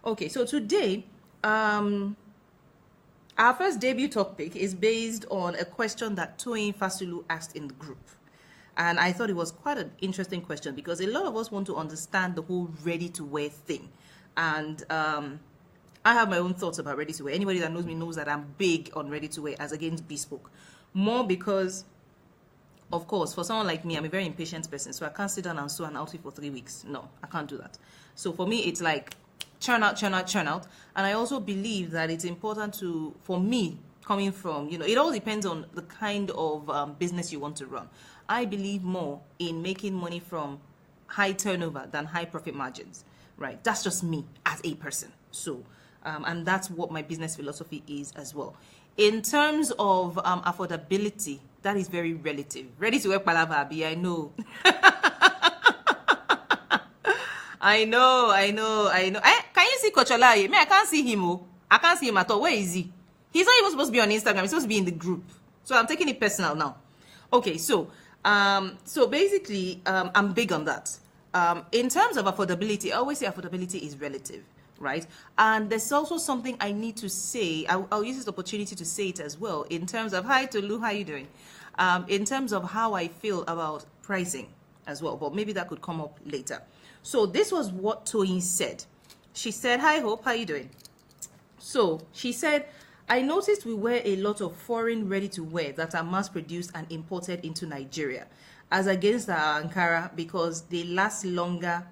Okay, so today, our first debut topic is based on a question that Toyin Fasulu asked in the group. And I thought it was quite an interesting question because a lot of us want to understand the whole ready-to-wear thing. And I have my own thoughts about ready-to-wear. Anybody that knows me knows that I'm big on ready-to-wear as against bespoke. More because, of course, for someone like me, I'm a very impatient person. So I can't sit down and sew an outfit for 3 weeks. No, I can't do that. So for me, it's like churn out, churn out, churn out. And I also believe that it's important to, for me, coming from, it all depends on the kind of business you want to run. I believe more in making money from high turnover than high profit margins, right? That's just me as a person. So, and that's what my business philosophy is as well. In terms of affordability, that is very relative. Ready to wear palava, I know. I know. Can you see Coach Olaye? Me, I can't see him. Oh. I can't see him at all. Where is he? He's not even supposed to be on Instagram. He's supposed to be in the group. So I'm taking it personal now. Okay, so basically, I'm big on that. In terms of affordability, I always say affordability is relative, right? And there's also something I need to say. I'll use this opportunity to say it as well. In terms of, hi Tolu, how are you doing? In terms of how I feel about pricing as well, but maybe that could come up later. So this was what Toyin said. She said, hi Hope, how are you doing? So she said, I noticed we wear a lot of foreign ready-to-wear that are mass-produced and imported into Nigeria, as against our Ankara, because they last longer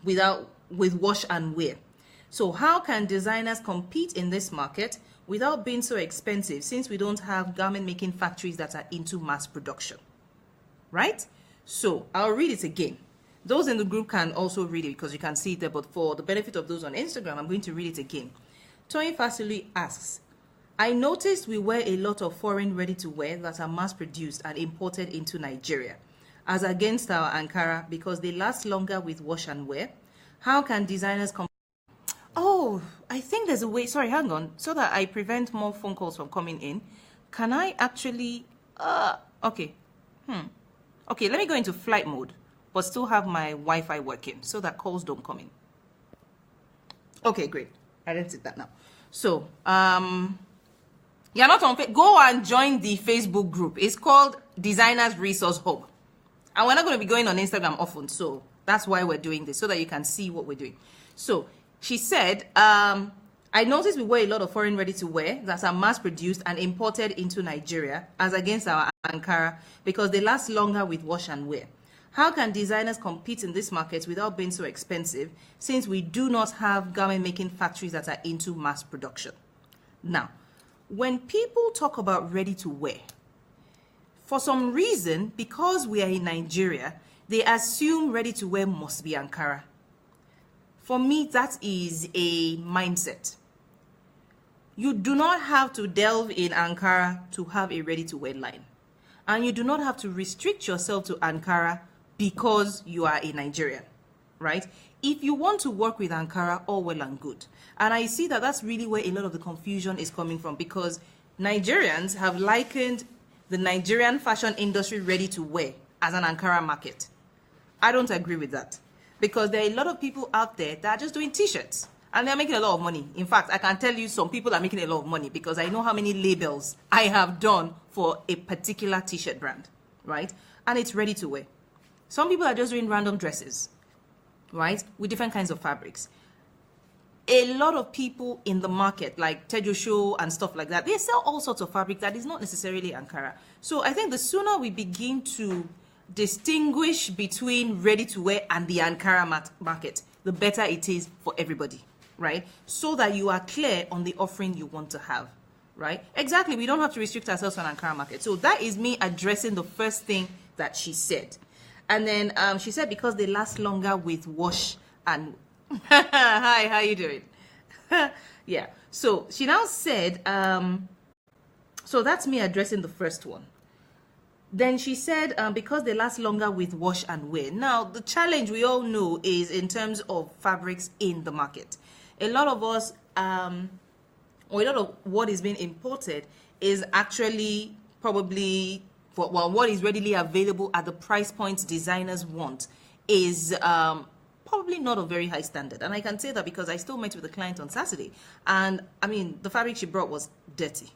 with wash and wear. So how can designers compete in this market without being so expensive, since we don't have garment-making factories that are into mass production? Right? So I'll read it again. Those in the group can also read it because you can see it there, but for the benefit of those on Instagram, I'm going to read it again. Toyin Fasulu asks, I noticed we wear a lot of foreign ready-to-wear that are mass-produced and imported into Nigeria, as against our Ankara, because they last longer with wash and wear. How can designers Oh, I think there's a way. Sorry, hang on. So that I prevent more phone calls from coming in, can I actually... Okay. Okay, let me go into flight mode, but still have my Wi-Fi working so that calls don't come in. Okay, great. I didn't see that now. So, you're not on Facebook. Go and join the Facebook group. It's called Designers Resource Hub. And we're not going to be going on Instagram often, so that's why we're doing this, so that you can see what we're doing. So, she said, I noticed we wear a lot of foreign ready-to-wear that are mass-produced and imported into Nigeria, as against our Ankara, because they last longer with wash and wear. How can designers compete in this market without being so expensive, since we do not have garment-making factories that are into mass production? Now, when people talk about ready-to-wear, for some reason, because we are in Nigeria, they assume ready-to-wear must be Ankara. For me, that is a mindset. You do not have to delve in Ankara to have a ready-to-wear line. And you do not have to restrict yourself to Ankara because you are a Nigerian, right? If you want to work with Ankara, all well and good. And I see that that's really where a lot of the confusion is coming from, because Nigerians have likened the Nigerian fashion industry ready to wear as an Ankara market. I don't agree with that, because there are a lot of people out there that are just doing t-shirts and they're making a lot of money. In fact, I can tell you some people are making a lot of money because I know how many labels I have done for a particular t-shirt brand, right? And it's ready to wear. Some people are just doing random dresses, right, with different kinds of fabrics. A lot of people in the market, like Tejo Show and stuff like that, they sell all sorts of fabric that is not necessarily Ankara. So I think the sooner we begin to distinguish between ready-to-wear and the Ankara market, the better it is for everybody, right? So that you are clear on the offering you want to have, right? Exactly, we don't have to restrict ourselves to an Ankara market. So that is me addressing the first thing that she said. And then she said because they last longer with wash and... Hi, how you doing? Yeah. So she now said, so that's me addressing the first one. Then she said, because they last longer with wash and wear. Now, the challenge we all know is in terms of fabrics in the market. A lot of us, or a lot of what is being imported is actually probably... Well, what is readily available at the price points designers want is probably not of very high standard. And I can say that because I still met with a client on Saturday. And I mean, the fabric she brought was dirty.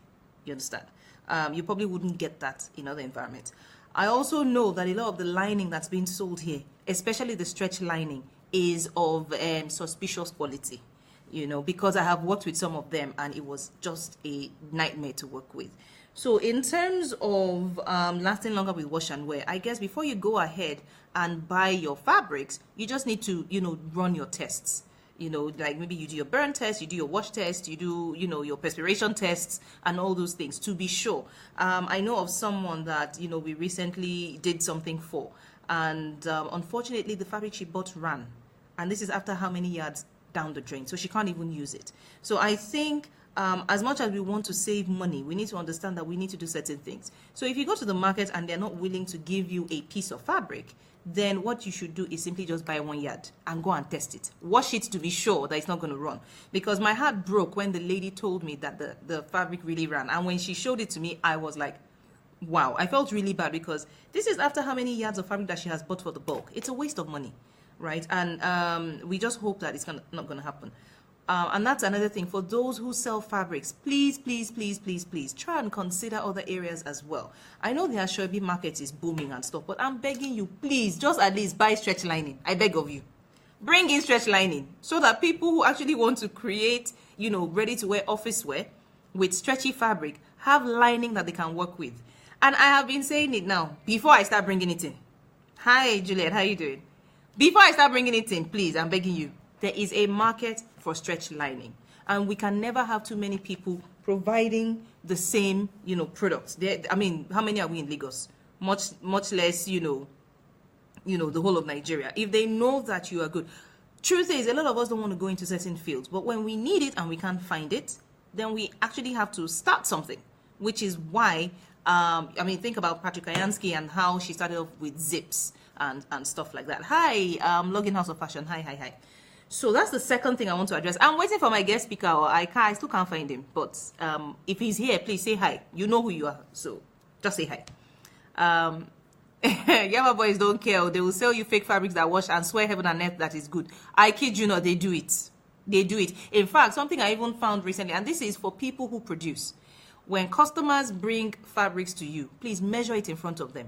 You understand? You probably wouldn't get that in other environments. I also know that a lot of the lining that's being sold here, especially the stretch lining, is of suspicious quality. You know, because I have worked with some of them and it was just a nightmare to work with. So in terms of lasting longer with wash and wear, I guess before you go ahead and buy your fabrics, you just need to, you know, run your tests. You know, like maybe you do your burn test, you do your wash test, you do, you know, your perspiration tests and all those things to be sure. I know of someone that, you know, we recently did something for, and unfortunately the fabric she bought ran. And this is after how many yards down the drain, so she can't even use it. So I think as much as we want to save money, we need to understand that we need to do certain things. So if you go to the market and they're not willing to give you a piece of fabric, then what you should do is simply just buy 1 yard and go and test it. Wash it to be sure that it's not going to run. Because my heart broke when the lady told me that the fabric really ran. And when she showed it to me, I was like, wow. I felt really bad because this is after how many yards of fabric that she has bought for the bulk. It's a waste of money, right? And we just hope that it's not going to happen. And that's another thing. For those who sell fabrics, please, please, please, please, please try and consider other areas as well. I know the Asoebi market is booming and stuff, but I'm begging you, please, just at least buy stretch lining. I beg of you. Bring in stretch lining so that people who actually want to create, you know, ready-to-wear office wear with stretchy fabric have lining that they can work with. And I have been saying it now before I start bringing it in. Hi, Juliet, how you doing? Before I start bringing it in, please, I'm begging you. There is a market for stretch lining, and we can never have too many people providing the same, you know, products. I mean, how many are we in Lagos? Much less, you know, the whole of Nigeria. If they know that you are good, truth is, a lot of us don't want to go into certain fields, but when we need it and we can't find it, then we actually have to start something, which is why, I mean, think about Patrick Ayansky and how she started off with zips and stuff like that. Hi, Login House of Fashion. Hi. So that's the second thing I want to address. I'm waiting for my guest speaker, or I still can't find him. But if he's here, please say hi. You know who you are, so just say hi. Yama boys don't care. They will sell you fake fabrics that wash and swear heaven and earth that is good. I kid you not, they do it. They do it. In fact, something I even found recently, and this is for people who produce. When customers bring fabrics to you, please measure it in front of them.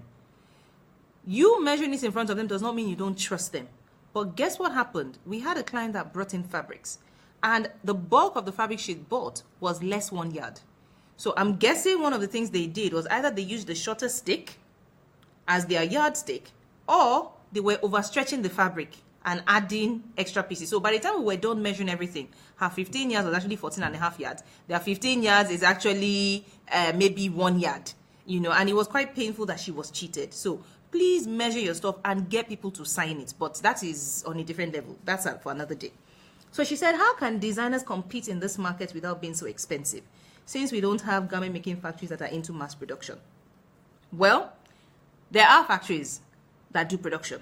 You measuring it in front of them does not mean you don't trust them. But guess what happened? We had a client that brought in fabrics, and the bulk of the fabric she bought was less 1 yard. So I'm guessing one of the things they did was either they used the shorter stick as their yardstick, or they were overstretching the fabric and adding extra pieces. So by the time we were done measuring everything, her 15 yards was actually 14.5 yards. Their 15 yards is actually maybe 1 yard, you know, and it was quite painful that she was cheated. So please measure your stuff and get people to sign it. But that is on a different level. That's for another day. So she said, how can designers compete in this market without being so expensive, since we don't have garment making factories that are into mass production? Well, there are factories that do production.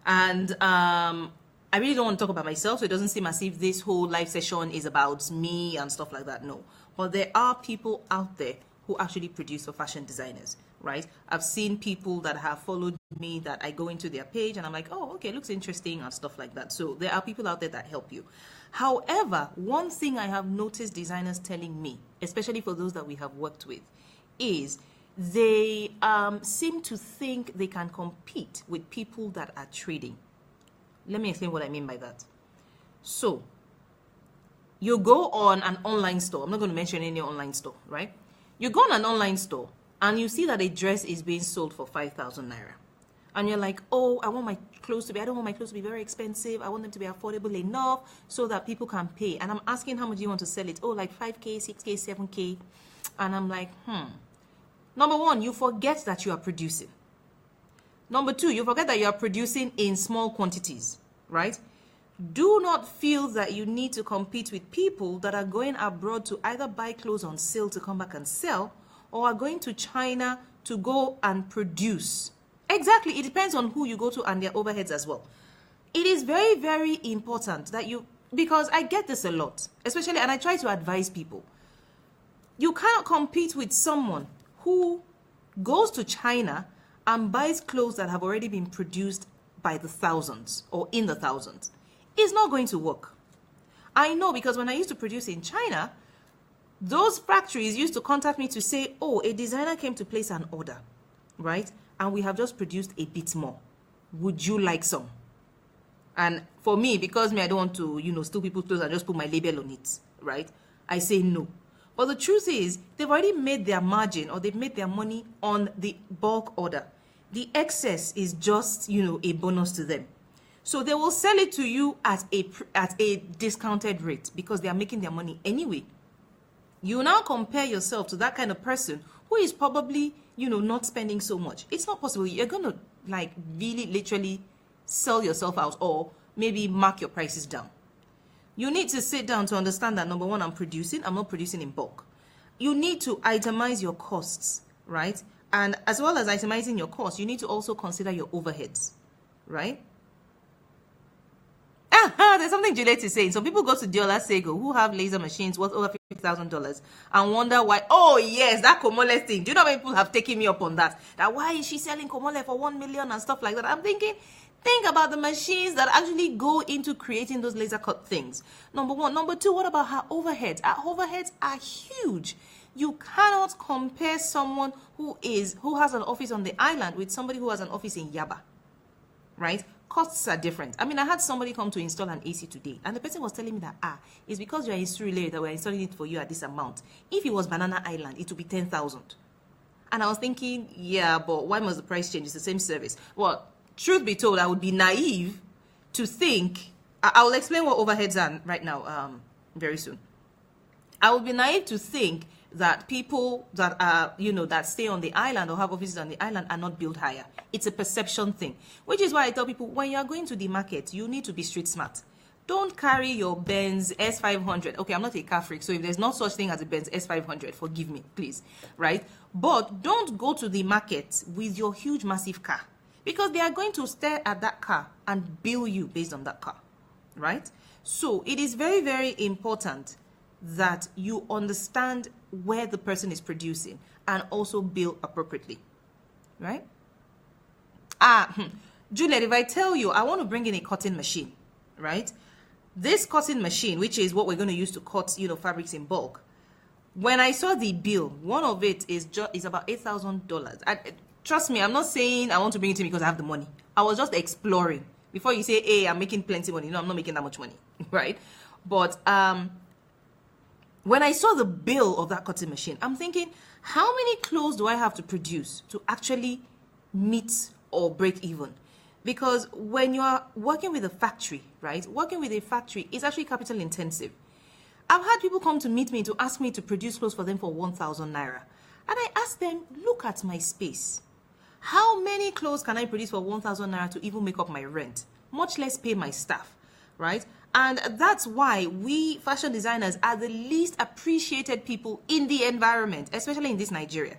And I really don't want to talk about myself, so it doesn't seem as if this whole live session is about me and stuff like that. No. But there are people out there who actually produce for fashion designers, right? I've seen people that have followed me that I go into their page and I'm like, oh, okay, looks interesting and stuff like that. So there are people out there that help you. However, one thing I have noticed designers telling me, especially for those that we have worked with, is they seem to think they can compete with people that are trading. Let me explain what I mean by that. So you go on an online store. I'm not going to mention any online store, right? You go on an online store and you see that a dress is being sold for 5,000 naira. And you're like, oh, I don't want my clothes to be very expensive. I want them to be affordable enough so that people can pay. And I'm asking, how much do you want to sell it? Oh, like 5K, 6K, 7K. And I'm like, Number one, you forget that you are producing. Number two, you forget that you are producing in small quantities, right? Do not feel that you need to compete with people that are going abroad to either buy clothes on sale to come back and sell, or are going to China to go and produce. Exactly, it depends on who you go to and their overheads as well. It is very, very important that because I get this a lot, especially, and I try to advise people. You cannot compete with someone who goes to China and buys clothes that have already been produced by the thousands or in the thousands. It's not going to work. I know, because when I used to produce in China, those factories used to contact me to say, oh, a designer came to place an order, right? And we have just produced a bit more. Would you like some? And for me, because I don't want to, steal people's clothes and just put my label on it, right? I say no. But the truth is, they've already made their margin, or they've made their money on the bulk order. The excess is just, a bonus to them. So they will sell it to you at a discounted rate because they are making their money anyway. You now compare yourself to that kind of person who is probably, not spending so much. It's not possible. You're going to really literally sell yourself out, or maybe mark your prices down. You need to sit down to understand that, number one, I'm not producing in bulk. You need to itemize your costs, right? And as well as itemizing your costs, you need to also consider your overheads, right? There's something Juliet is saying. So people go to Diola Sego who have laser machines worth over $50,000 and wonder why. Oh yes, that Komole thing. Do you know how many people have taken me up on that? That why is she selling Komole for 1 million and stuff like that? I'm thinking, think about the machines that actually go into creating those laser cut things. Number one. Number two, what about her overheads? Her overheads are huge. You cannot compare someone who has an office on the island with somebody who has an office in Yaba, right? Costs are different. I had somebody come to install an AC today, and the person was telling me that, it's because you're in Surulere that we're installing it for you at this amount. If it was Banana Island, it would be 10,000. And I was thinking, yeah, but why must the price change? It's the same service. Well, truth be told, I would be naive to think, I will explain what overheads are right now, very soon. I would be naive to think that people that are, that stay on the island or have offices on the island are not built higher. It's a perception thing, which is why I tell people, when you're going to the market, you need to be street smart. Don't carry your Benz S500. Okay, I'm not a car freak, so if there's no such thing as a Benz S500, forgive me, please, right? But don't go to the market with your huge, massive car, because they are going to stare at that car and bill you based on that car, right? So it is very, very important that you understand where the person is producing and also bill appropriately, right? Juliet, if I tell you I want to bring in a cutting machine, right? This cutting machine, which is what we're going to use to cut, fabrics in bulk. When I saw the bill, one of it is about $8,000. Trust me, I'm not saying I want to bring it in because I have the money. I was just exploring. Before you say, hey, I'm making plenty money. No, I'm not making that much money, right? But when I saw the bill of that cutting machine, I'm thinking, how many clothes do I have to produce to actually meet or break even? Because when you are working with a factory, right? Working with a factory is actually capital intensive. I've had people come to meet me to ask me to produce clothes for them for 1,000 naira. And I asked them, look at my space. How many clothes can I produce for 1,000 naira to even make up my rent? Much less pay my staff, right? And that's why we fashion designers are the least appreciated people in the environment, especially in this Nigeria.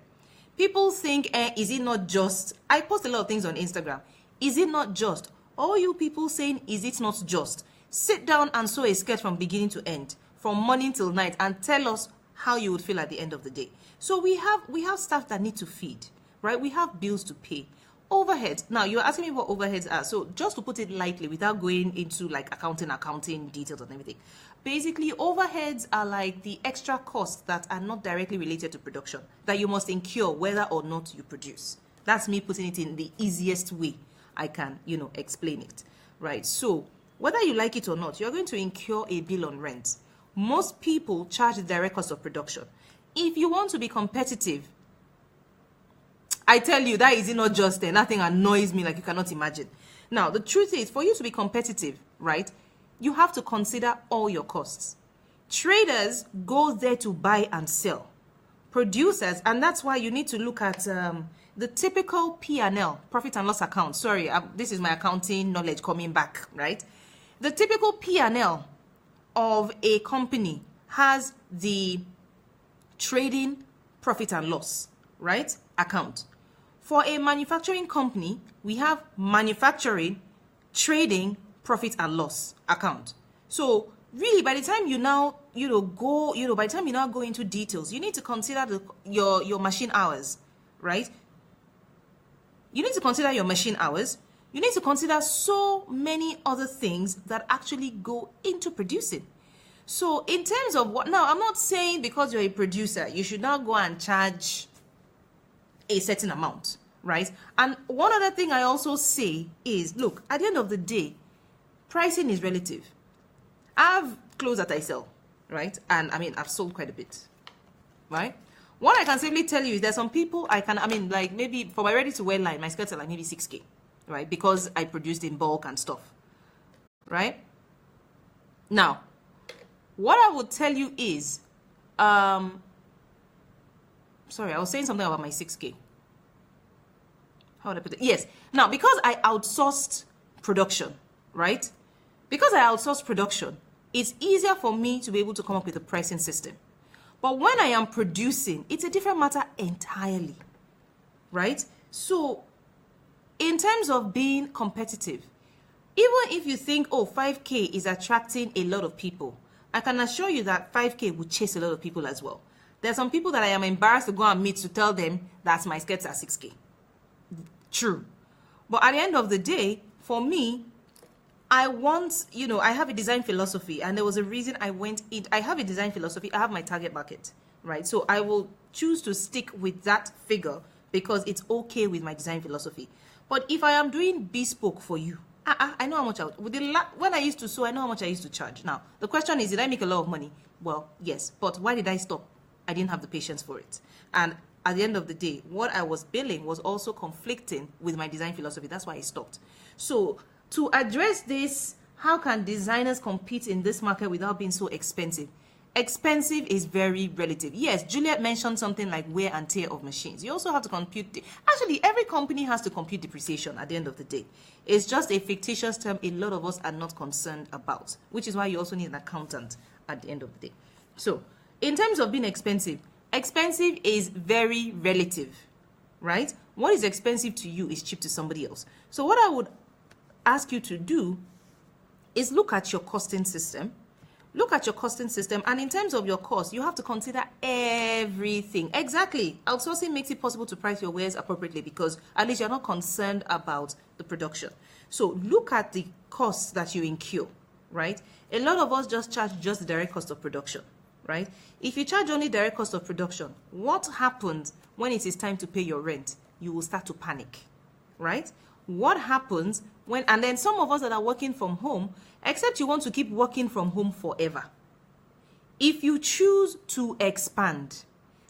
People think, is it not just? I post a lot of things on Instagram. Is it not just? All you people saying, is it not just? Sit down and sew a skirt from beginning to end, from morning till night, and tell us how you would feel at the end of the day. So we have staff that need to feed, right? We have bills to pay. Overheads. Now, you're asking me what overheads are. So just to put it lightly, without going into accounting details and everything. Basically, overheads are like the extra costs that are not directly related to production that you must incur whether or not you produce. That's me putting it in the easiest way I can, explain it, right? So whether you like it or not, you're going to incur a bill on rent. Most people charge the direct cost of production. If you want to be competitive, I tell you, that is not just there. Nothing annoys me like you cannot imagine. Now, the truth is, for you to be competitive, right, you have to consider all your costs. Traders go there to buy and sell. Producers, and that's why you need to look at the typical P&L, profit and loss account. Sorry, this is my accounting knowledge coming back, right? The typical P&L of a company has the trading profit and loss, right, account. For a manufacturing company, we have manufacturing, trading, profit and loss account. So really, by the time you now, by the time you now go into details, you need to consider your machine hours, right? You need to consider your machine hours. You need to consider so many other things that actually go into producing. So in terms of what, now I'm not saying because you're a producer, you should now go and charge a certain amount, right? And one other thing I also say is, look, at the end of the day, pricing is relative. I have clothes that I sell, right? And I mean, I've sold quite a bit, right? What I can safely tell you is there's some people like maybe for my ready-to-wear line, my skirts are like maybe 6K, right? Because I produced in bulk and stuff, right? Now, what I would tell you is, sorry, I was saying something about my 6K. How would I put it? Yes. Now, because I outsourced production, right? Because I outsourced production, it's easier for me to be able to come up with a pricing system. But when I am producing, it's a different matter entirely, right? So, in terms of being competitive, even if you think, oh, 5K is attracting a lot of people, I can assure you that 5K will chase a lot of people as well. There are some people that I am embarrassed to go and meet to tell them that my skirts are 6K. True. But at the end of the day, for me, I want, I have a design philosophy, and there was a reason I went in. I have a design philosophy. I have my target market, right? So I will choose to stick with that figure because it's okay with my design philosophy. But if I am doing bespoke for you, I know how much when I used to sew, I know how much I used to charge. Now, the question is, did I make a lot of money? Well, yes. But why did I stop? I didn't have the patience for it. And at the end of the day, what I was billing was also conflicting with my design philosophy. That's why I stopped. So to address this, how can designers compete in this market without being so expensive? Expensive is very relative. Yes, Juliet mentioned something like wear and tear of machines. You also have to compute. Actually, every company has to compute depreciation at the end of the day. It's just a fictitious term a lot of us are not concerned about, which is why you also need an accountant at the end of the day. So, in terms of being expensive is very relative, right? What is expensive to you is cheap to somebody else. So what I would ask you to do is look at your costing system. Look at your costing system, and in terms of your cost, you have to consider everything. Exactly. Outsourcing makes it possible to price your wares appropriately because at least you're not concerned about the production. So look at the costs that you incur, right? A lot of us just charge just the direct cost of production, right? If you charge only direct cost of production, what happens when it is time to pay your rent? You will start to panic, right? What happens when, and then some of us that are working from home, except you want to keep working from home forever. If you choose to expand,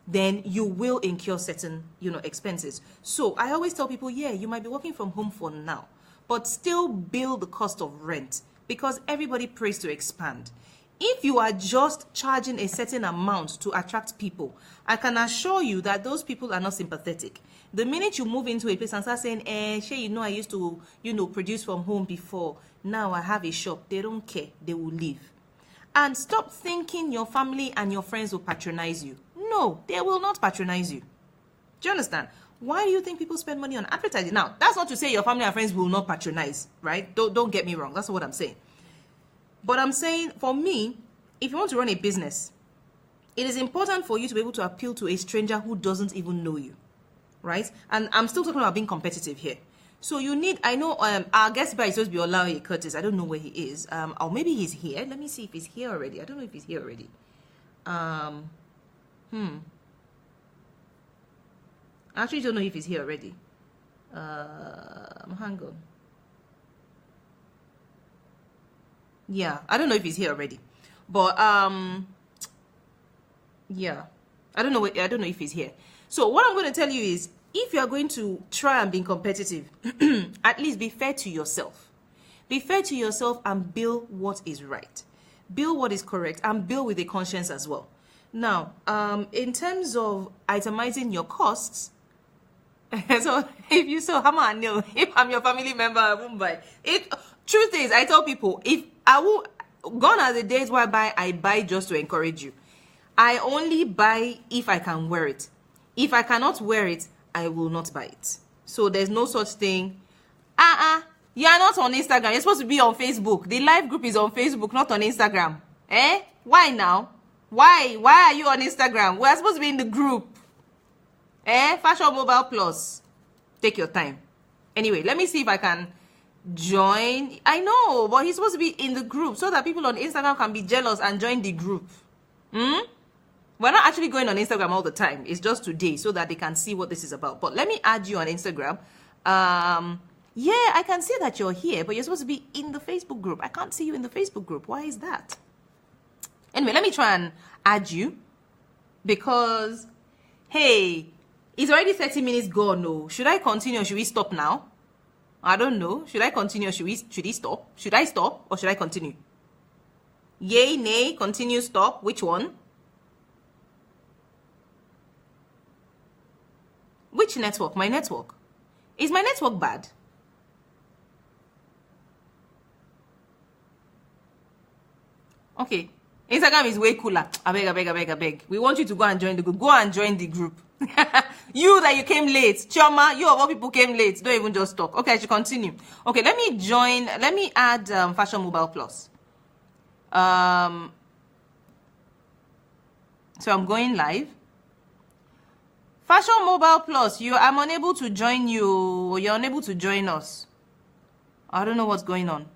then you will incur certain, expenses. So I always tell people, yeah, you might be working from home for now, but still bill the cost of rent because everybody prays to expand. If you are just charging a certain amount to attract people, I can assure you that those people are not sympathetic. The minute you move into a place and start saying, Shay, I used to, produce from home before. Now I have a shop. They don't care. They will leave. And stop thinking your family and your friends will patronize you. No, they will not patronize you. Do you understand? Why do you think people spend money on advertising? Now, that's not to say your family and friends will not patronize, right? Don't get me wrong. That's what I'm saying. But I'm saying, for me, if you want to run a business, it is important for you to be able to appeal to a stranger who doesn't even know you, right? And I'm still talking about being competitive here. So you need, I know our guest by is supposed to be Olaoye Curtis. I don't know where he is. Or maybe he's here. Let me see if he's here already. I don't know if he's here already. I actually don't know if he's here already. Hang on. Yeah, I don't know if he's here already. But yeah. I don't know if he's here. So what I'm going to tell you is, if you are going to try and be competitive, at least be fair to yourself. Be fair to yourself and bill what is right. Bill what is correct and bill with a conscience as well. Now, in terms of itemizing your costs, so if you saw Hammer and Neil, if I'm your family member, I won't buy. Truth is, I tell people, if I will, gone are the days whereby I buy just to encourage you. I only buy if I can wear it. If I cannot wear it, I will not buy it. So there's no such thing. You are not on Instagram. You're supposed to be on Facebook. The live group is on Facebook, not on Instagram. Why now? Why are you on Instagram? We're supposed to be in the group. Fashion Mobile Plus. Take your time. Anyway, let me see if I can Join. I know, but he's supposed to be in the group so that people on Instagram can be jealous and join the group. We're not actually going on Instagram all the time. It's just today so that they can see what this is about. But let me add you on Instagram. Yeah, I can see that you're here, but you're supposed to be in the Facebook group. I can't see you in the Facebook group. Why is that? Anyway, let me try and add you because, hey, it's already 30 minutes gone. No, should I continue or should we stop now? I don't know. Should I continue or should he stop? Should I stop or should I continue? Yay, nay, continue, stop. Which one? Which network? My network. Is my network bad? Okay. Instagram is way cooler. I beg. We want you to go and join the group. Go and join the group. You that you came late. Chioma, you of all people came late. Don't even just talk. Okay, I should continue. Okay, let me join. Let me add Fashion Mobile Plus. So I'm going live. Fashion Mobile Plus, I'm unable to join you, or you're unable to join us. I don't know what's going on.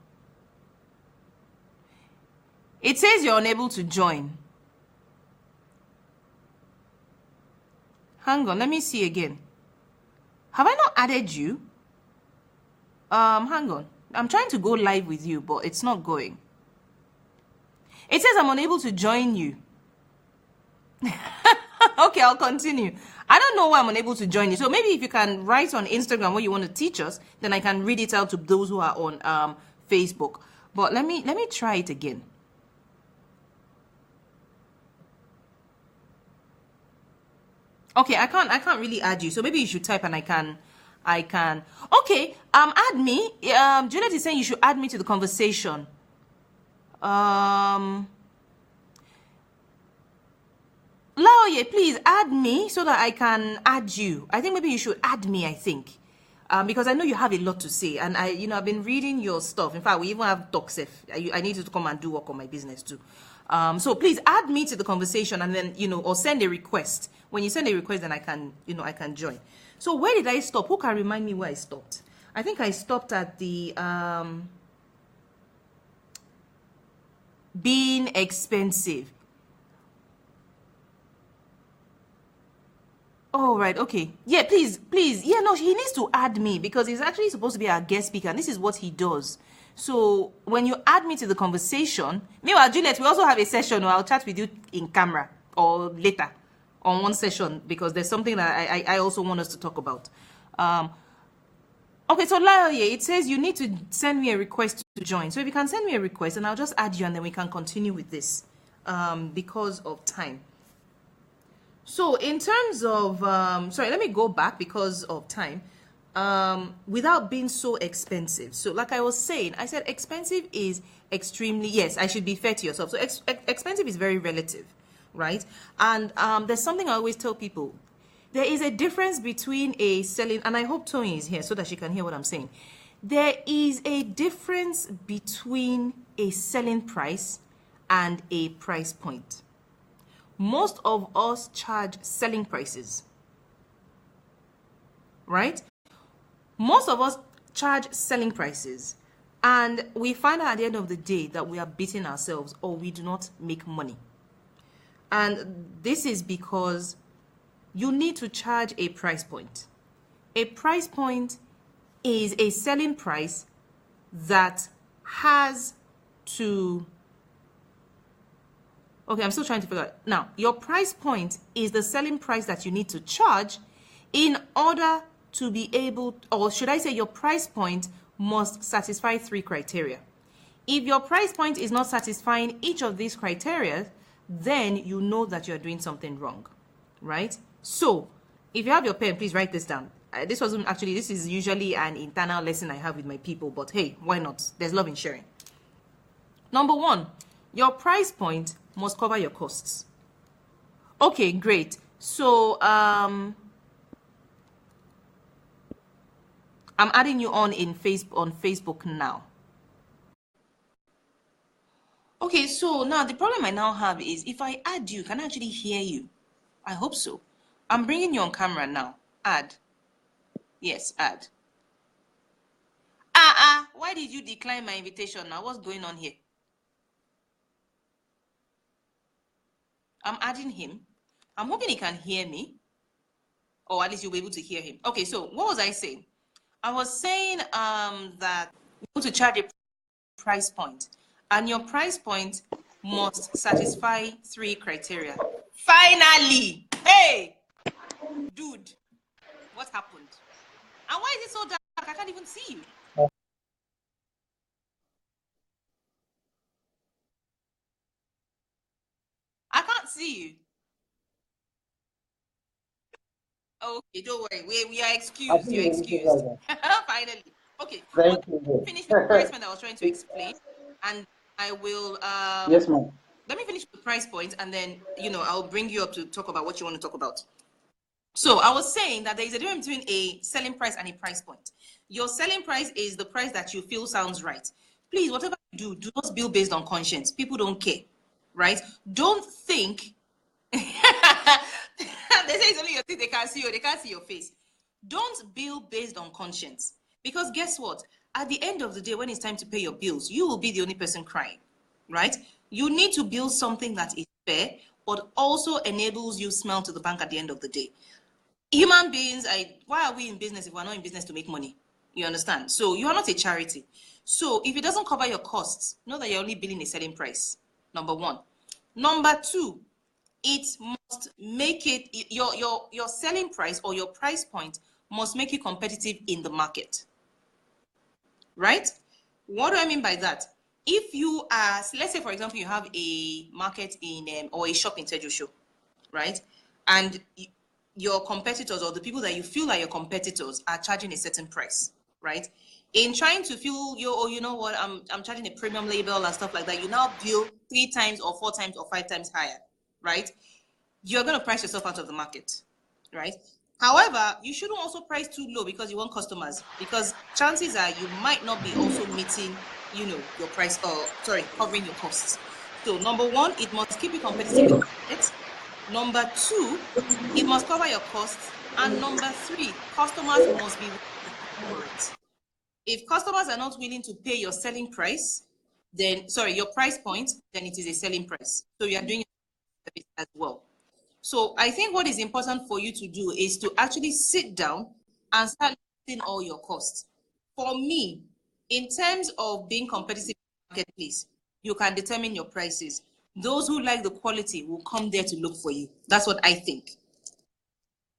It says you're unable to join. Hang on, let me see again. Have I not added you? Hang on. I'm trying to go live with you, but it's not going. It says I'm unable to join you. Okay, I'll continue. I don't know why I'm unable to join you. So maybe if you can write on Instagram what you want to teach us, then I can read it out to those who are on Facebook. But let me try it again. Okay, I can't really add you. So maybe you should type and I can. Okay, add me. Juliet is saying you should add me to the conversation. Laoye, please add me so that I can add you. I think maybe you should add me, I think. Because I know you have a lot to say. And I've been reading your stuff. In fact, we even have talks. I need you to come and do work on my business too. So please add me to the conversation and then, or send a request. When you send a request, then I can join. So where did I stop? Who can remind me where I stopped? I think I stopped at the being expensive. Oh, right. Okay. Yeah, please. Yeah, no, he needs to add me because he's actually supposed to be our guest speaker. And this is what he does. So when you add me to the conversation, meanwhile, Juliet, we also have a session where I'll chat with you in camera or later on one session because there's something that I also want us to talk about. Okay, so Laoye, it says you need to send me a request to join. So if you can send me a request and I'll just add you and then we can continue with this because of time. So in terms of, sorry, let me go back because of time. Without being so expensive. So like I was saying, I said expensive is extremely, yes, I should be fair to yourself. So expensive is very relative, right? And there's something I always tell people. There is a difference between a selling, and I hope Tony is here so that she can hear what I'm saying. There is a difference between a selling price and a price point. Most of us charge selling prices, right? Most of us charge selling prices and we find out at the end of the day that we are beating ourselves or we do not make money. And this is because you need to charge a price point. A price point is a selling price that has to... Okay, I'm still trying to figure out. Now, your price point is the selling price that you need to charge in order to be able, or should I say your price point must satisfy 3 criteria. If your price point is not satisfying each of these criteria, then you know that you're doing something wrong, right? So, if you have your pen, please write this down. This is usually an internal lesson I have with my people, but hey, why not? There's love in sharing. Number 1, your price point must cover your costs. Okay, great. So, I'm adding you on Facebook now. Okay, so now the problem I now have is if I add you, can I actually hear you? I hope so. I'm bringing you on camera now. Add. Yes, add. Why did you decline my invitation now? What's going on here? I'm adding him. I'm hoping he can hear me, or at least you'll be able to hear him. Okay, so what was I saying? I was saying that you want to charge a price point, and your price point must satisfy 3 criteria. Finally! Hey! Dude, what happened? And why is it so dark? I can't even see you. I can't see you. Okay, don't worry. We are excused. You're excused. Finally. Okay. Thank you. Finish the price point I was trying to explain, and I will Yes, ma'am. let me finish the price point, and then I'll bring you up to talk about what you want to talk about. So I was saying that there is a difference between a selling price and a price point. Your selling price is the price that you feel sounds right. Please, whatever you do not build based on conscience. People don't care, right? Don't think they say it's only your teeth, they can't see you, they can't see your face. Don't bill based on conscience. Because guess what? At the end of the day, when it's time to pay your bills, you will be the only person crying, right? You need to build something that is fair, but also enables you smile to the bank at the end of the day. Human beings, why are we in business if we're not in business to make money? You understand? So you are not a charity. So if it doesn't cover your costs, know that you're only billing a selling price. Number one. Number two, it must make it your selling price or your price point must make you competitive in the market, right? What do I mean by that? If you are, let's say for example, you have a market in or a shop in Tejo, right? And your competitors or the people that you feel like your competitors are charging a certain price, right? In trying to feel you know what, I'm charging a premium label and stuff like that, you now bill 3 times or 4 times or 5 times higher, right? You're going to price yourself out of the market, right? However, you shouldn't also price too low because you want customers, because chances are you might not be also meeting, your price, or sorry, covering your costs. So number one, it must keep you competitive in the market. Number two, it must cover your costs. And number three, customers must be willing to pay for it. If customers are not willing to pay your selling price, your price point, then it is a selling price. So you are doing it as well. So I think what is important for you to do is to actually sit down and start listing all your costs. For me, in terms of being competitive in the marketplace, you can determine your prices. Those who like the quality will come there to look for you. That's what I think.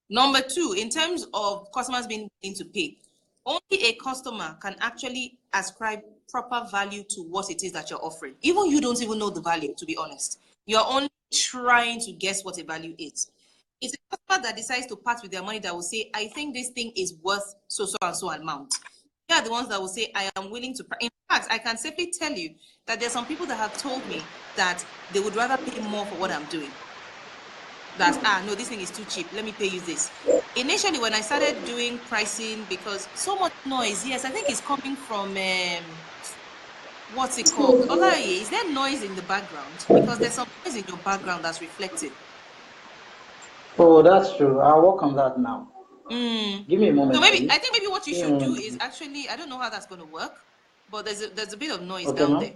Number two, in terms of customers being willing to pay, only a customer can actually ascribe proper value to what it is that you're offering. Even you don't even know the value, to be honest. You're only trying to guess what a value is. It's a customer that decides to part with their money that will say, I think this thing is worth so and so amount. They are the ones that will say, I am willing to. In fact, I can safely tell you that there's some people that have told me that they would rather pay more for what I'm doing. That, no, this thing is too cheap, let me pay you this. Initially, when I started doing pricing, because so much noise, yes, I think it's coming from, what's it called? Olaye, is there noise in the background? Because there's some noise in your background that's reflected. Oh, that's true. I'll work on that now. Give me a moment, So maybe, please. I think maybe what you should do is actually, I don't know how that's going to work, but there's a bit of noise down there.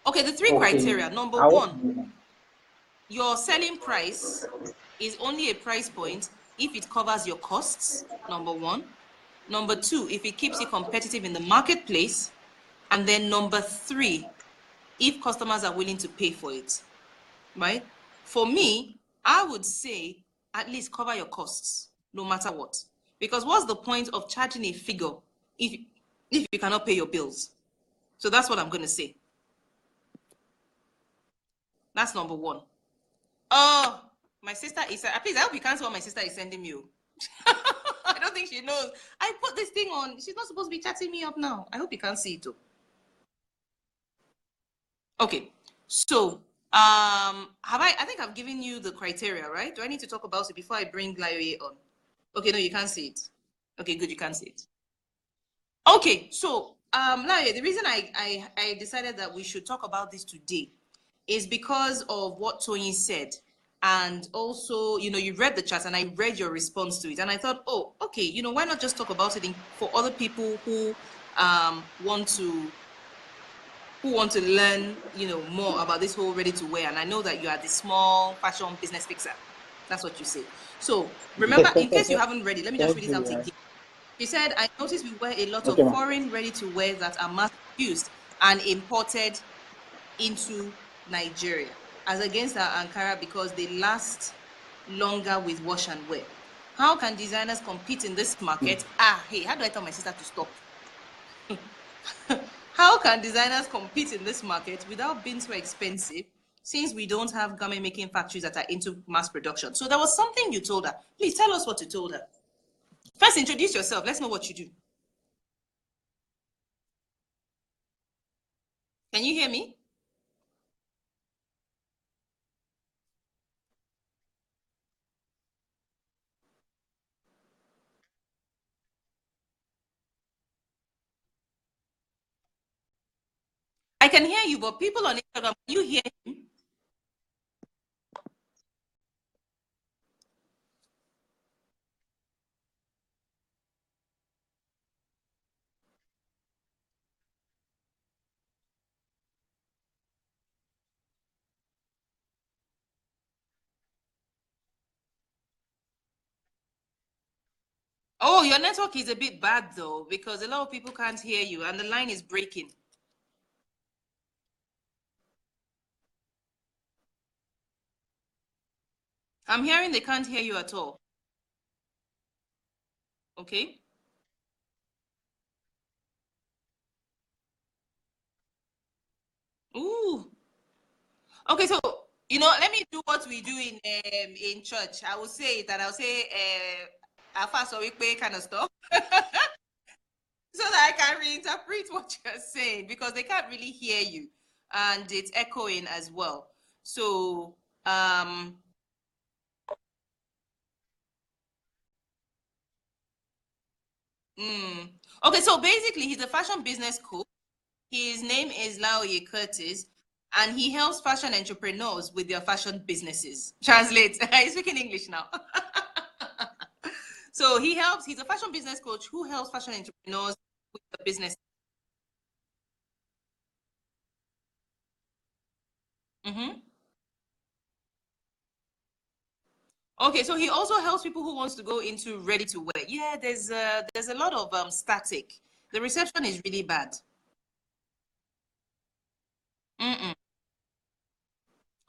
Okay, the 3 criteria. Number one, your selling price is only a price point if it covers your costs, number one. Number two, if it keeps you competitive in the marketplace. And then number three, if customers are willing to pay for it, right? For me, I would say at least cover your costs, no matter what. Because what's the point of charging a figure if you cannot pay your bills? So that's what I'm going to say. That's number one. Oh, my sister is, please, I hope you can't see what my sister is sending me. I don't think she knows. I put this thing on. She's not supposed to be chatting me up now. I hope you can't see it too. Okay. So, I think I've given you the criteria, right? Do I need to talk about it before I bring Layoye on? Okay, no, you can't see it. Okay, good, you can't see it. Okay, so, Layoye, the reason I decided that we should talk about this today is because of what Tony said. And also, you read the chat and I read your response to it. And I thought, oh, okay, why not just talk about it for other people who want to learn, more about this whole ready to wear. And I know that you are the small fashion business fixer. That's what you say. So remember, in case you haven't read it, let me just read Thank it out you. again. She said, I noticed we wear a lot Okay, of ma. foreign ready to wear that are mass produced and imported into Nigeria, as against our Ankara, because they last longer with wash and wear. How can designers compete in this market? Hey, how do I tell my sister to stop? How can designers compete in this market without being so expensive, since we don't have garment making factories that are into mass production? So there was something you told her. Please tell us what you told her. First, introduce yourself. Let's know what you do. Can you hear me? I can hear you, but people on Instagram, can you hear him? Oh, your network is a bit bad though, because a lot of people can't hear you and the line is breaking. I'm hearing they can't hear you at all. Okay. Ooh. Okay, so let me do what we do in church. I will say that I'll say Alpha Sorikpe kind of stuff, so that I can reinterpret what you're saying, because they can't really hear you and it's echoing as well. So mm. Okay, so basically he's a fashion business coach. His name is Laoye Curtis, and he helps fashion entrepreneurs with their fashion businesses. Translate. He's speaking English now. So he's a fashion business coach who helps fashion entrepreneurs with the business. Mm-hmm. Okay, so he also helps people who wants to go into ready to wear. Yeah, there's a lot of static. The reception is really bad. Mm-mm.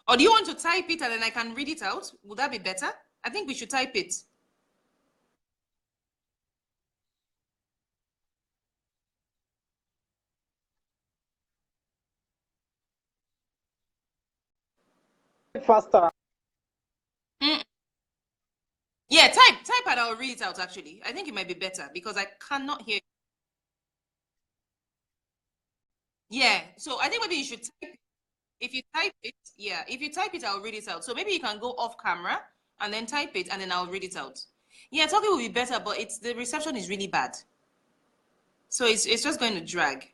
Or do you want to type it and then I can read it out? Would that be better? I think we should type it. Faster. Mm. Yeah, type and I'll read it out actually. I think it might be better because I cannot hear. Yeah, so I think maybe you should type. If you type it, yeah, if you type it, I'll read it out. So maybe you can go off camera and then type it and then I'll read it out. Yeah, talking will be better, but it's the reception is really bad. So it's just going to drag.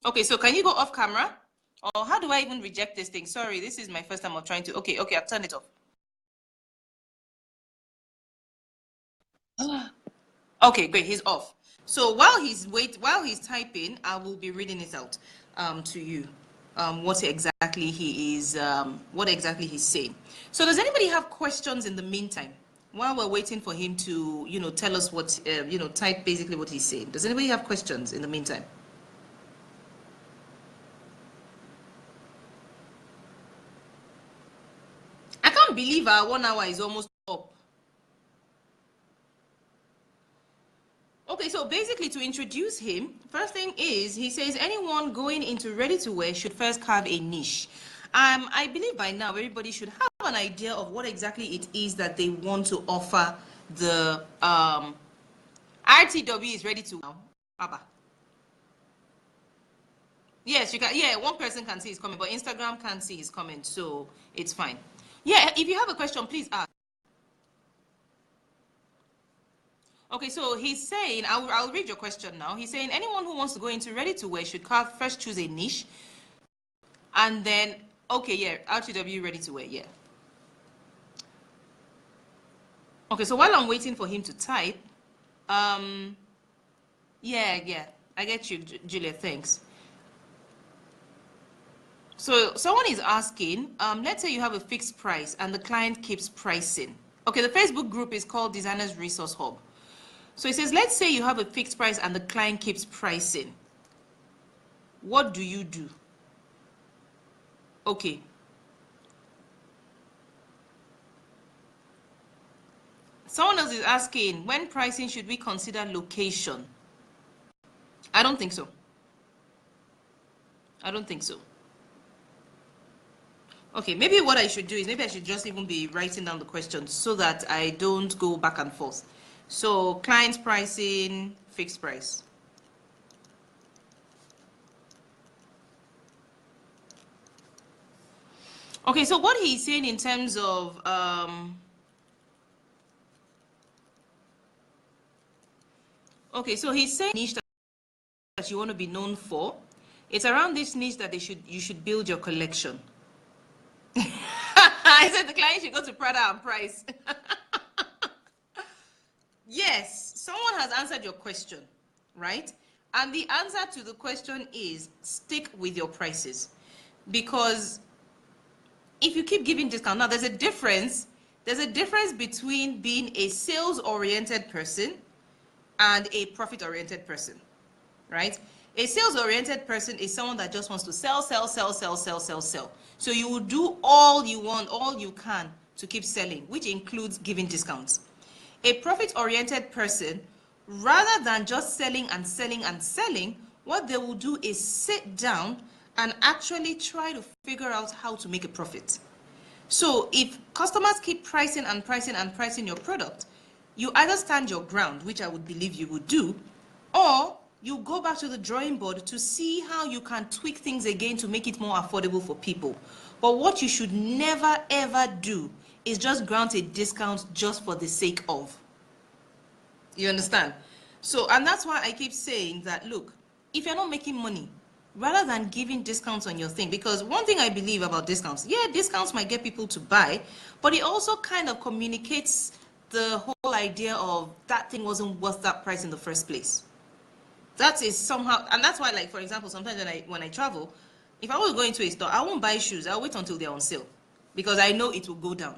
Okay, so can you go off camera? Or how do I even reject this thing? Sorry, this is my first time of trying to. Okay, I've turned it off. Okay, great. He's off. So while he's typing, I will be reading it out to you. What exactly he's saying. So does anybody have questions in the meantime? While we're waiting for him to, tell us what, type basically what he's saying. Does anybody have questions in the meantime? I can't believe our 1 hour is almost up. Okay, so basically to introduce him, first thing is he says anyone going into ready to wear should first carve a niche. I believe by now everybody should have an idea of what exactly it is that they want to offer the RTW is ready to now. Baba. Yes, you can. Yeah, one person can see his comment, but Instagram can't see his comment, so it's fine. Yeah, if you have a question, please ask. Okay, so he's saying, I'll read your question now. He's saying anyone who wants to go into ready to wear should first choose a niche and then, okay, yeah, RTW ready to wear, yeah. Okay, so while I'm waiting for him to type, Yeah, I get you, Julia, thanks. So someone is asking, let's say you have a fixed price and the client keeps pricing. Okay, the Facebook group is called Designers Resource Hub. So it says, let's say you have a fixed price and the client keeps pricing. What do you do? Okay. Someone else is asking, when pricing, should we consider location? I don't think so. I don't think so. Okay, maybe what I should do is maybe I should just even be writing down the questions so that I don't go back and forth. So client pricing, fixed price. Okay, so what he's saying in terms of okay, so he's saying niche that you want to be known for. It's around this niche that you should build your collection. I said the client should go to Prada and Price. Yes, someone has answered your question, right? And the answer to the question is stick with your prices. Because if you keep giving discount, now there's a difference between being a sales-oriented person and a profit-oriented person, right? A sales-oriented person is someone that just wants to sell. So you will do all you want, all you can to keep selling, which includes giving discounts. A profit-oriented person, rather than just selling and selling, what they will do is sit down and actually try to figure out how to make a profit. So if customers keep pricing your product, you either stand your ground, which I would believe you would do, or you go back to the drawing board to see how you can tweak things again to make it more affordable for people. But what you should never ever do is just grant a discount just for the sake of. You understand? So, and that's why I keep saying that, look, if you're not making money, rather than giving discounts on your thing, because one thing I believe about discounts, yeah, discounts might get people to buy, but it also kind of communicates the whole idea of that thing wasn't worth that price in the first place. That is somehow, and that's why, like, for example, sometimes when I travel, if I was going to a store, I won't buy shoes. I'll wait until they're on sale because I know it will go down.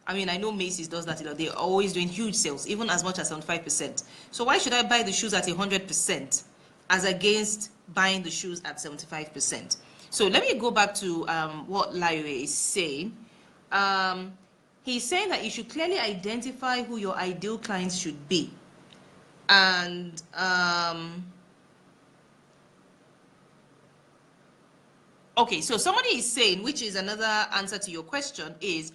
I mean, I know Macy's does that. You know, they're always doing huge sales, even as much as 75%. So why should I buy the shoes at 100% as against buying the shoes at 75%? So let me go back to what Layo is saying. He's saying that you should clearly identify who your ideal clients should be. And okay, so somebody is saying, which is another answer to your question, is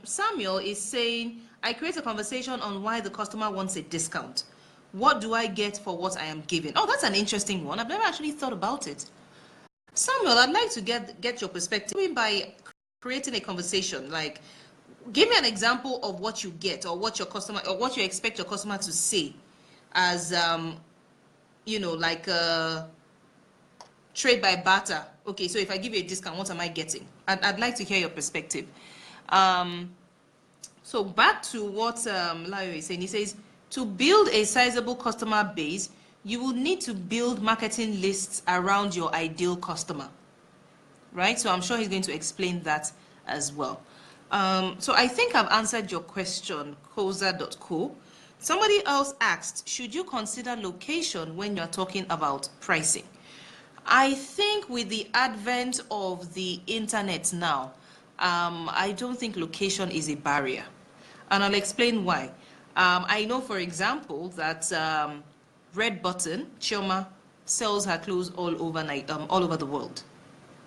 Samuel is saying, I create a conversation on why the customer wants a discount. What do I get for what I am giving? Oh, that's an interesting one. I've never actually thought about it. Samuel, I'd like to get your perspective by creating a conversation. Like, give me an example of what you get or what your customer or what you expect your customer to say as you know, like trade by barter. Okay, so if I give you a discount, what am I getting? I'd like to hear your perspective. So back to what Layo is saying. He says, to build a sizable customer base, you will need to build marketing lists around your ideal customer, right? So I'm sure he's going to explain that as well. So I think I've answered your question, koza.co. Somebody else asked, should you consider location when you're talking about pricing? I think with the advent of the internet now, I don't think location is a barrier. And I'll explain why. I know, for example, that Red Button, Chioma, sells her clothes all over the world,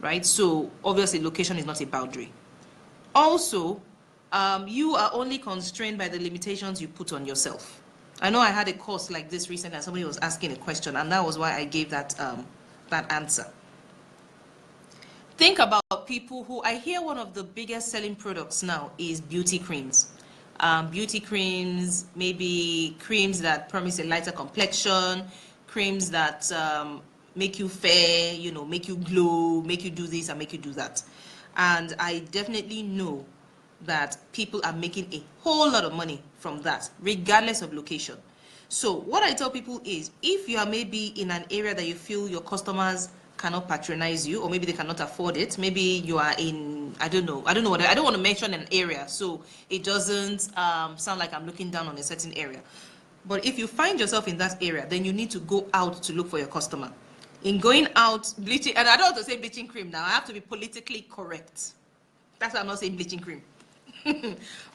right? So obviously location is not a boundary. Also, you are only constrained by the limitations you put on yourself. I know I had a course like this recently and somebody was asking a question, and that was why I gave that that answer. Think about people who, I hear one of the biggest selling products now is beauty creams. Beauty creams, maybe creams that promise a lighter complexion, creams that make you fair, you know, make you glow, make you do this and make you do that. And I definitely know that people are making a whole lot of money from that, regardless of location. So what I tell people is, if you are maybe in an area that you feel your customers cannot patronize you, or maybe they cannot afford it, maybe you are in, I don't know what, I don't want to mention an area so it doesn't sound like I'm looking down on a certain area. But if you find yourself in that area, then you need to go out to look for your customer. In going out, bleaching, and I don't want to say bleaching cream now, I have to be politically correct. That's why I'm not saying bleaching cream.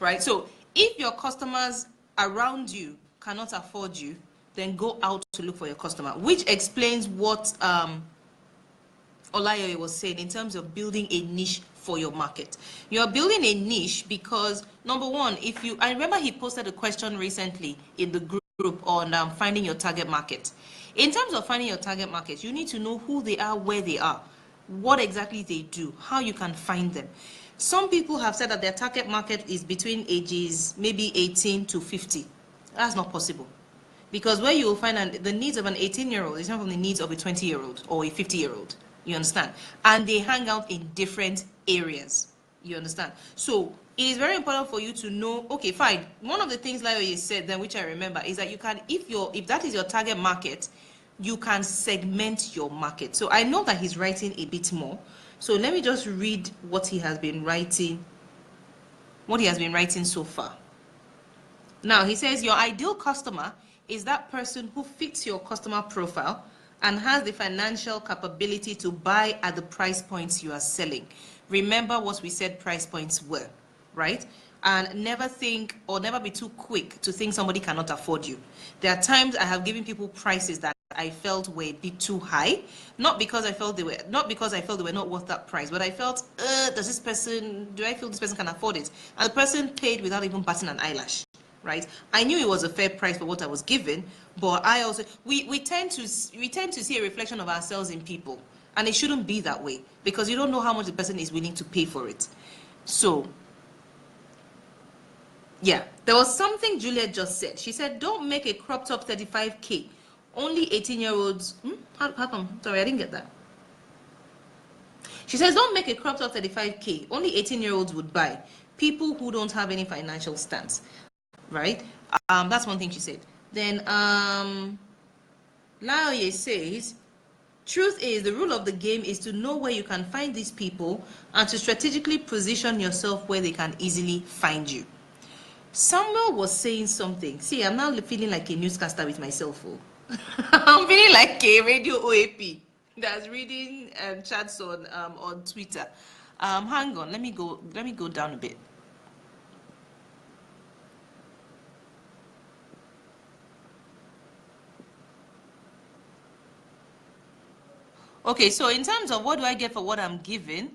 Right? So if your customers around you cannot afford you, then go out to look for your customer, which explains what Olayoye was saying in terms of building a niche for your market. You're building a niche because, number one, I remember he posted a question recently in the group on finding your target market. In terms of finding your target market, you need to know who they are, where they are, what exactly they do, how you can find them. Some people have said that their target market is between ages maybe 18 to 50. That's not possible. Because where you will find the needs of an 18-year-old is not from the needs of a 20-year-old or a 50-year-old. You understand? And they hang out in different areas. You understand? So it is very important for you to know, okay, fine. One of the things Layoye said then, which I remember, is that you can, if that is your target market, you can segment your market. So I know that he's writing a bit more. So let me just read what he has been writing, so far. Now he says your ideal customer is that person who fits your customer profile and has the financial capability to buy at the price points you are selling. Remember what we said price points were, right? And never think or never be too quick to think somebody cannot afford you. There are times I have given people prices that I felt were a bit too high, not because I felt they were not worth that price, but I felt, do I feel this person can afford it? And the person paid without even batting an eyelash. Right? I knew it was a fair price for what I was given, but I also we tend to see a reflection of ourselves in people, and it shouldn't be that way because you don't know how much the person is willing to pay for it. So yeah, there was something Juliet just said. She said, "Don't make a crop top 35K. Only 18-year-olds." How come? Sorry, I didn't get that. She says, "Don't make a crop top 35K. Only 18-year-olds would buy. People who don't have any financial stance." Right? That's one thing she said. Then Laoye says, truth is, the rule of the game is to know where you can find these people and to strategically position yourself where they can easily find you. Samuel was saying something. See, I'm now feeling like a newscaster with myself. Oh. I'm feeling like a radio OAP that's reading chats on Twitter. Hang on, let me go down a bit. Okay, so in terms of what do I get for what I'm giving,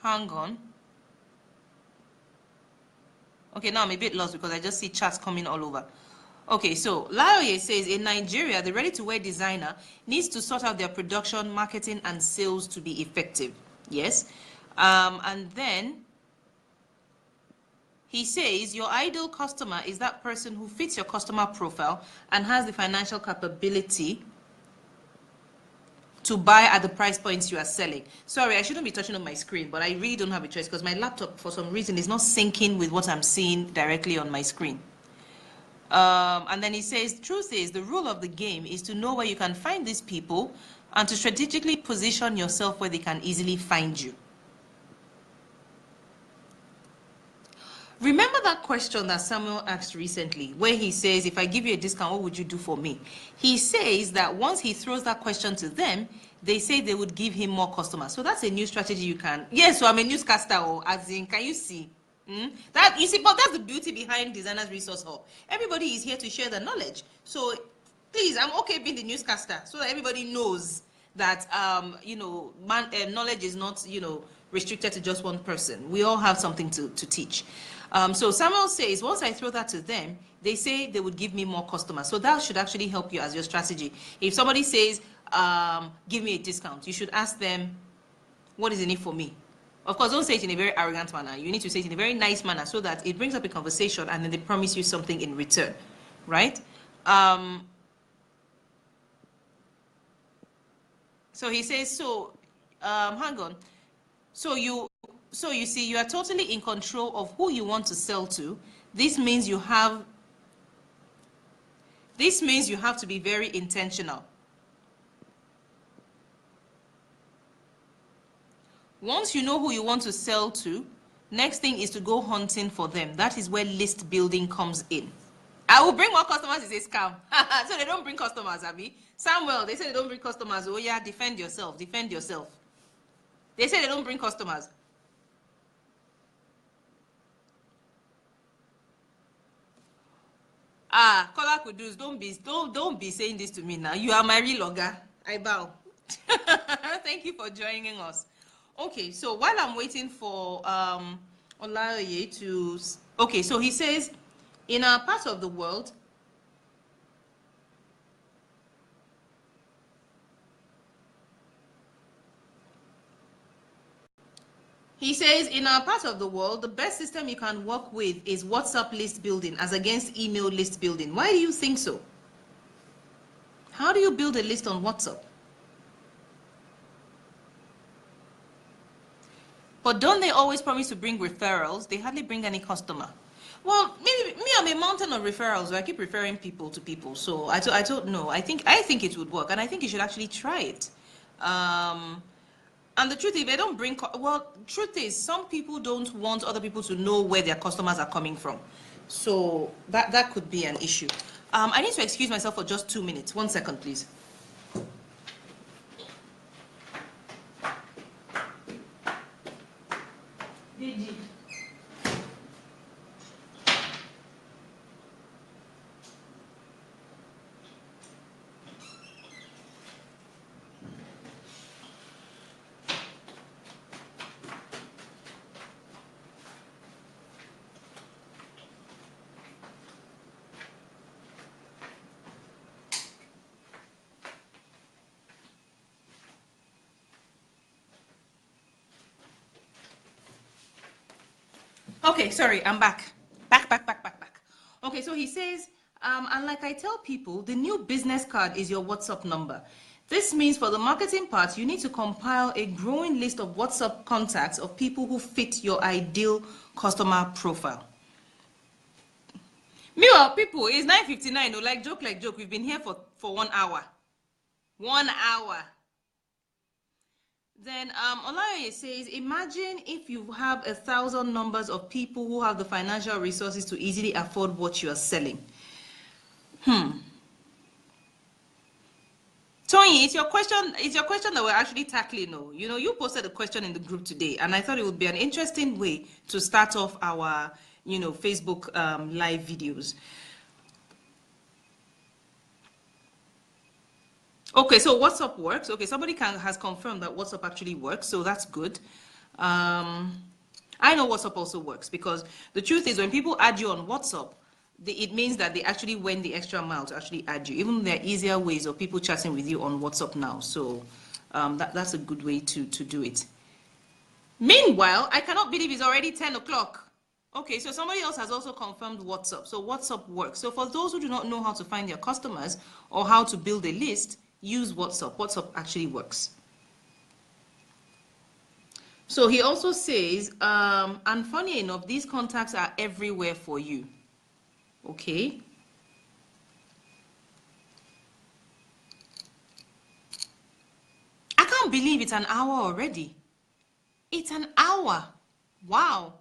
hang on. Okay, now I'm a bit lost because I just see chats coming all over. Okay, so Laoye says, in Nigeria, the ready-to-wear designer needs to sort out their production, marketing, and sales to be effective. Yes. And then he says, your ideal customer is that person who fits your customer profile and has the financial capability to buy at the price points you are selling. Sorry, I shouldn't be touching on my screen, but I really don't have a choice because my laptop, for some reason, is not syncing with what I'm seeing directly on my screen. And then he says, truth is, the rule of the game is to know where you can find these people and to strategically position yourself where they can easily find you. Remember that question that Samuel asked recently, where he says, if I give you a discount, what would you do for me? He says that once he throws that question to them, they say they would give him more customers. So that's a new strategy you can. Yes, so I'm a newscaster, or as in, can you see? That you see, but that's the beauty behind Designers Resource Hub. Everybody is here to share the knowledge. So please, I'm okay being the newscaster so that everybody knows that knowledge is not restricted to just one person. We all have something to teach. So Samuel says, once I throw that to them, they say they would give me more customers. So that should actually help you as your strategy. If somebody says, give me a discount, you should ask them, what is in it for me? Of course, don't say it in a very arrogant manner. You need to say it in a very nice manner so that it brings up a conversation and then they promise you something in return, right? So he says, hang on. So So you see, you are totally in control of who you want to sell to. This means you have to be very intentional. Once you know who you want to sell to, next thing is to go hunting for them. That is where list building comes in. I will bring more customers is a scam. So they don't bring customers, Abby. Samuel, they say they don't bring customers. Oh yeah, defend yourself. Defend yourself. They say they don't bring customers. Kola Kudus, don't be saying this to me now. You are my real logger. I bow. Thank you for joining us. Okay, so while I'm waiting for Olaoye to, okay, so he says, in our part of the world, in our part of the world, the best system you can work with is WhatsApp list building as against email list building. Why do you think so? How do you build a list on WhatsApp? But don't they always promise to bring referrals? They hardly bring any customer. Well, maybe me, I'm a mountain of referrals. So I keep referring people to people. So I don't know. I think it would work, and I think you should actually try it. And the truth is, they don't bring. Well, truth is, some people don't want other people to know where their customers are coming from. So that could be an issue. I need to excuse myself for just 2 minutes. 1 second, please. Okay, sorry, I'm back. Back. Okay, so he says, and like I tell people, the new business card is your WhatsApp number. This means for the marketing part, you need to compile a growing list of WhatsApp contacts of people who fit your ideal customer profile. Meanwhile, people, it's 9:59. No, like joke. We've been here for 1 hour. 1 hour. Then Olaye says, imagine if you have 1,000 numbers of people who have the financial resources to easily afford what you are selling. Tony, it's your question that we're actually tackling. No, you know, you posted a question in the group today, and I thought it would be an interesting way to start off our, Facebook live videos. Okay, so WhatsApp works. Okay, somebody has confirmed that WhatsApp actually works, so that's good. I know WhatsApp also works because the truth is when people add you on WhatsApp, it means that they actually went the extra mile to actually add you. Even there are easier ways of people chatting with you on WhatsApp now, so that's a good way to do it. Meanwhile, I cannot believe it's already 10 o'clock. Okay, so somebody else has also confirmed WhatsApp. So WhatsApp works. So for those who do not know how to find their customers or how to build a list, use WhatsApp. WhatsApp actually works. So he also says, and funny enough, these contacts are everywhere for you. Okay. I can't believe it's an hour already. It's an hour. Wow.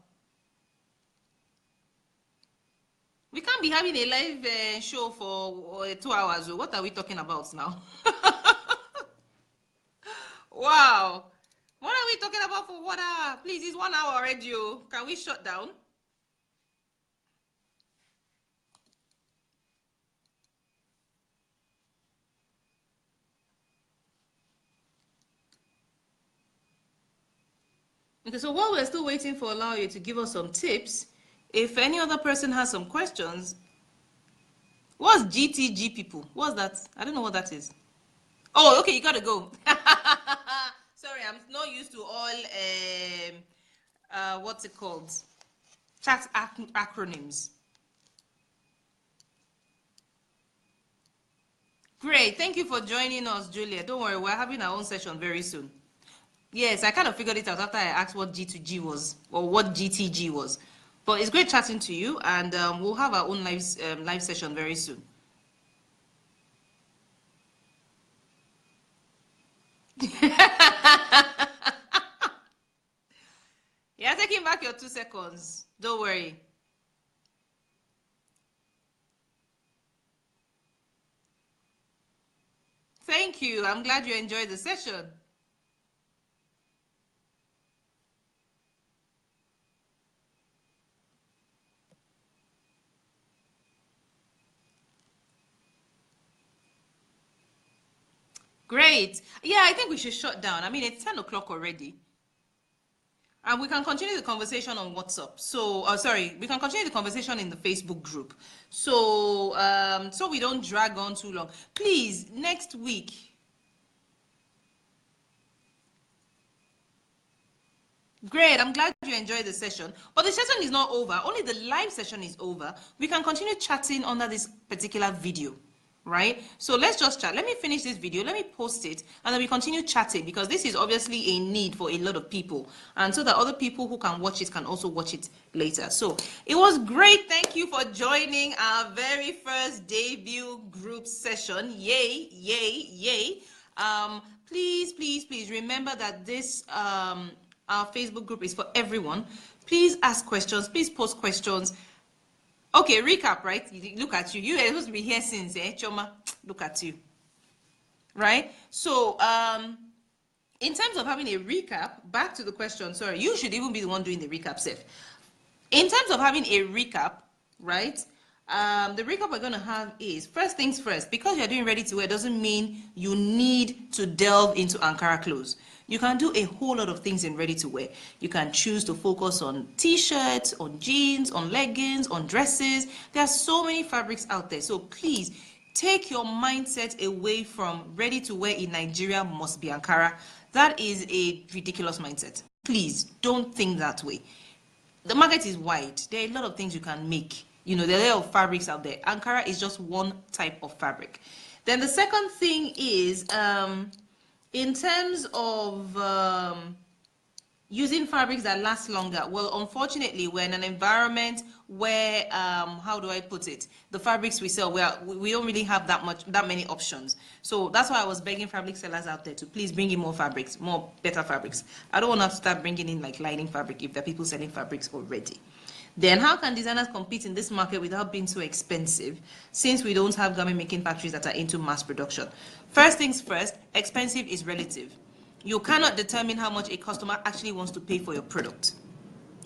We can't be having a live show for 2 hours. What are we talking about now? Wow. What are we talking about for 1 hour? Please, it's 1 hour already. Can we shut down? Okay, so while we're still waiting for Olaoye to give us some tips, if any other person has some questions, what's GTG people? What's that? I don't know what that is. Oh, okay, you gotta go. Sorry, I'm not used to all what's it called? Chat acronyms. Great, thank you for joining us, Julia. Don't worry, we're having our own session very soon. Yes, I kind of figured it out after I asked what G2G was or what GTG was. But it's great chatting to you, and we'll have our own live session very soon. Yeah, taking back your 2 seconds. Don't worry. Thank you. I'm glad you enjoyed the session. Great. Yeah, I think we should shut down. I mean, it's 10 o'clock already. And we can continue the conversation on WhatsApp. So, sorry, we can continue the conversation in the Facebook group. So, so we don't drag on too long. Please, next week. Great, I'm glad you enjoyed the session. But the session is not over. Only the live session is over. We can continue chatting under this particular video, right? So let's just chat. Let me finish this video. Let me post it, and then we continue chatting, because this is obviously a need for a lot of people, and so that other people who can watch it can also watch it later. So it was great. Thank you for joining our very first debut group session. Yay, yay, yay. Please remember that this our Facebook group is for everyone. Please ask questions. Please post questions. Okay, recap, right? Look at you. You are supposed to be here since, Choma? Look at you. Right? So, in terms of having a recap, back to the question, sorry, you should even be the one doing the recap, Seth. In terms of having a recap, right? The recap we're going to have is, first things first, because you're doing ready to wear doesn't mean you need to delve into Ankara clothes. You can do a whole lot of things in ready to wear. You can choose to focus on t-shirts, on jeans, on leggings, on dresses. There are so many fabrics out there. So please take your mindset away from ready to wear in Nigeria must be Ankara. That is a ridiculous mindset. Please don't think that way. The market is wide. There are a lot of things you can make. You know, there are a lot of fabrics out there. Ankara is just one type of fabric. Then the second thing is, in terms of using fabrics that last longer, well, unfortunately, we're in an environment where, how do I put it? The fabrics we sell, we don't really have that many options. So that's why I was begging fabric sellers out there to please bring in more fabrics, more better fabrics. I don't want to have to start bringing in like lining fabric if there are people selling fabrics already. Then how can designers compete in this market without being so expensive, since we don't have garment making factories that are into mass production? First things first, expensive is relative. You cannot determine how much a customer actually wants to pay for your product.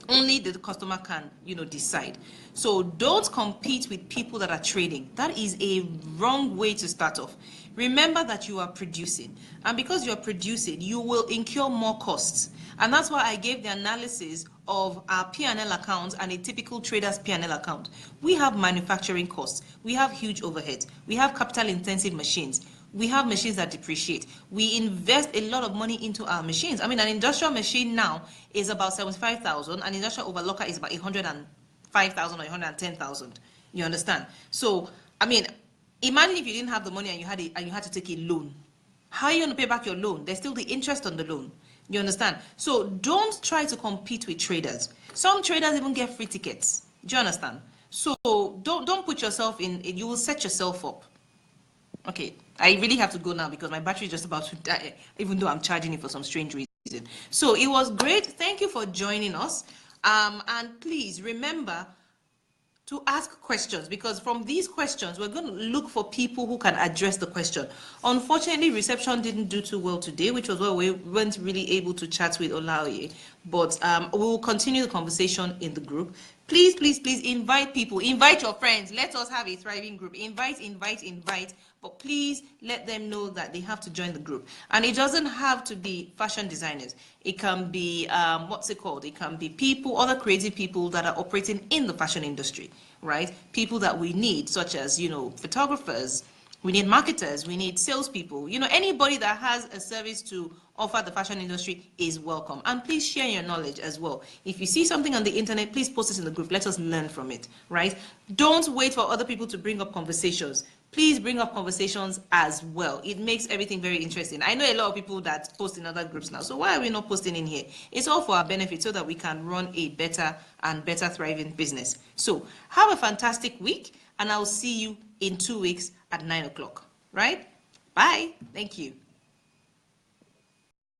Only the customer can, decide. So don't compete with people that are trading. That is a wrong way to start off. Remember that you are producing, and because you are producing, you will incur more costs. And that's why I gave the analysis of our P&L accounts and a typical trader's P&L account. We have manufacturing costs, we have huge overheads, we have capital intensive machines, we have machines that depreciate. We invest a lot of money into our machines. I mean, an industrial machine now is about 75,000. An industrial overlocker is about 105,000 or 110,000. You understand? So, I mean, imagine if you didn't have the money and you had to take a loan. How are you going to pay back your loan? There's still the interest on the loan. You understand? So don't try to compete with traders. Some traders even get free tickets. Do you understand? So don't put yourself in. You will set yourself up. Okay, I really have to go now because my battery is just about to die, even though I'm charging it for some strange reason. So it was great. Thank you for joining us. And please remember to ask questions, because from these questions, we're going to look for people who can address the question. Unfortunately, reception didn't do too well today, which was why we weren't really able to chat with Olaoye. But we will continue the conversation in the group. Please invite people. Invite your friends. Let us have a thriving group. Invite. But please let them know that they have to join the group. And it doesn't have to be fashion designers. It can be, It can be people, other creative people that are operating in the fashion industry, right? People that we need, such as, photographers, we need marketers, we need salespeople. Anybody that has a service to offer the fashion industry is welcome. And please share your knowledge as well. If you see something on the internet, please post it in the group. Let us learn from it, right? Don't wait for other people to bring up conversations. please bring up conversations as well. It makes everything very interesting. I know a lot of people that post in other groups now. So why are we not posting in here? It's all for our benefit so that we can run a better and better thriving business. So have a fantastic week, and I'll see you in 2 weeks at 9 o'clock. Right? Bye. Thank you.